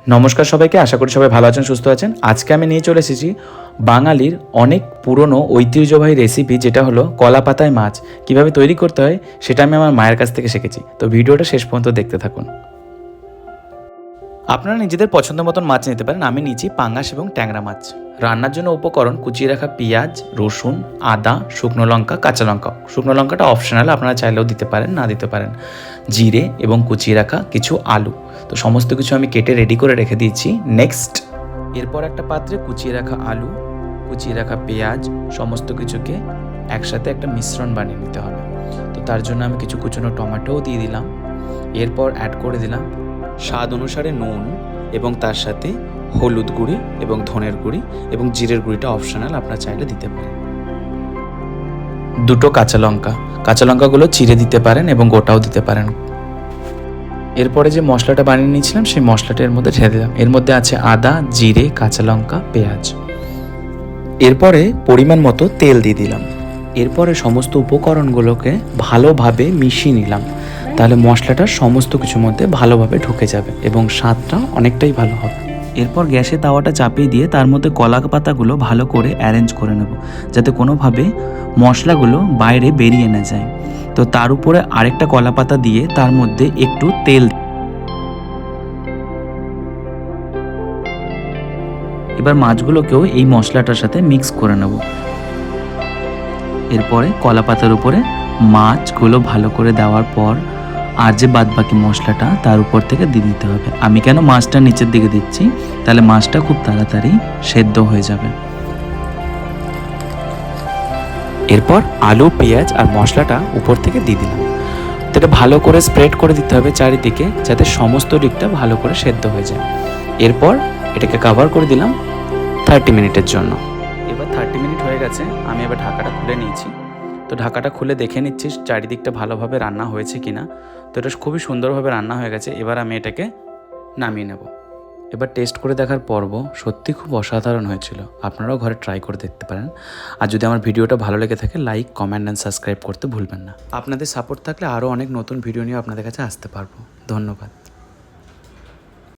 নমস্কার সবাইকে, আশা করি সবাই ভালো আছেন, সুস্থ আছেন। আজকে আমি নিয়ে চলে এসেছি বাঙালির অনেক পুরনো ঐতিহ্যবাহী রেসিপি, যেটা হলো কলা পাতায় মাছ। কিভাবে তৈরি করতে হয় সেটা আমি আমার মায়ের কাছ থেকে শিখেছি। তো ভিডিওটা শেষ পর্যন্ত দেখতে থাকুন। আপনারা নিজেদের পছন্দ মতন মাছ নিতে পারেন। আমি নিয়েছি পাঙ্গাস এবং ট্যাংরা মাছ। রান্নার জন্য উপকরণ: কুচিয়ে রাখা পেঁয়াজ, রসুন, আদা, শুকনো লঙ্কা, কাঁচা লঙ্কা। শুকনো লঙ্কাটা অপশনাল, আপনারা চাইলেও দিতে পারেন, না দিতে পারেন। জিরে এবং কুচিয়ে রাখা কিছু আলু। তো সমস্ত কিছু আমি কেটে রেডি করে রেখে দিয়েছি। নেক্সট, এরপর একটা পাত্রে কুচিয়ে রাখা আলু, কুচিয়ে রাখা পেঁয়াজ, সমস্ত কিছুকে একসাথে একটা মিশ্রণ বানিয়ে নিতে হবে। তো তার জন্য আমি কিছু কুচনো টমেটোও দিয়ে দিলাম। এরপর অ্যাড করে দিলাম স্বাদ অনুসারে নুন, এবং তার সাথে হলুদ গুঁড়ি এবং ধনের গুঁড়ি এবং জিরের গুঁড়িটা অপশনাল, আপনারা চাইলে দিতে পারেন। দুটো কাঁচা লঙ্কা, কাঁচা লঙ্কাগুলো চিড়ে দিতে পারেন এবং গোটাও দিতে পারেন। এরপরে যে মশলাটা বানিয়ে নিয়েছিলাম সেই মশলাটা এর মধ্যে ঢেলে দিলাম। এর মধ্যে আছে আদা, জিরে, কাঁচা লঙ্কা, পেঁয়াজ। এরপরে পরিমাণ মতো তেল দিয়ে দিলাম। এরপরে সমস্ত উপকরণগুলোকে ভালোভাবে মিশিয়ে নিলাম। তাহলে মশলাটা সমস্ত কিছুর মধ্যে ভালোভাবে ঢুকে যাবে এবং স্বাদটা অনেকটাই ভালো হবে। এরপর গ্যাসে তাওয়াটা চাপিয়ে দিয়ে তার মধ্যে কলা পাতাগুলো ভালো করে অ্যারেঞ্জ করে নেব, যাতে কোনোভাবে মশলাগুলো বাইরে বেরিয়ে না যায়। তো তার উপরে আরেকটা কলা পাতা দিয়ে তার মধ্যে একটু তেল, এবার মাছগুলোকেও এই মশলাটার সাথে মিক্স করে নেব। এরপরে কলা পাতার উপরে মাছগুলো ভালো করে দেওয়ার পর আর যে বাদবাকি মশলাটা তার উপর থেকে দিয়ে দিতে হবে। আমি কেন মাছটা নিচের দিকে দিচ্ছি, তাহলে মাছটা খুব তাড়াতাড়ি সেদ্ধ হয়ে যাবে। এরপর আলু, পেঁয়াজ আর মশলাটা উপর থেকে দিয়ে দিলাম। তো এটা ভালো করে স্প্রেড করে দিতে হবে চারিদিকে, যাতে সমস্ত দিকটা ভালো করে সেদ্ধ হয়ে যায়। এরপর এটাকে কভার করে দিলাম 30 মিনিটের জন্য। এবার 30 মিনিট হয়ে গেছে, আমি এবার ঢাকাটা খুলে নিয়েছি। তো ঢাকাটা খুলে দেখে নিচ্ছি চারিদিকটা ভালোভাবে রান্না হয়েছে কিনা। তো এটা খুবই সুন্দরভাবে রান্না হয়ে গেছে। এবার আমি এটাকে নামিয়ে নেব। এবার টেস্ট করে দেখার পর্ব সত্যি খুব অসাধারণ হয়েছিল। আপনারাও ঘরে ট্রাই করে দেখতে পারেন। আর যদি আমার ভিডিওটা ভালো লেগে থাকে, লাইক, কমেন্ট অ্যান্ড সাবস্ক্রাইব করতে ভুলবেন না। আপনাদের সাপোর্ট থাকলে আরও অনেক নতুন ভিডিও নিয়ে আপনাদের কাছে আসতে পারবো। ধন্যবাদ।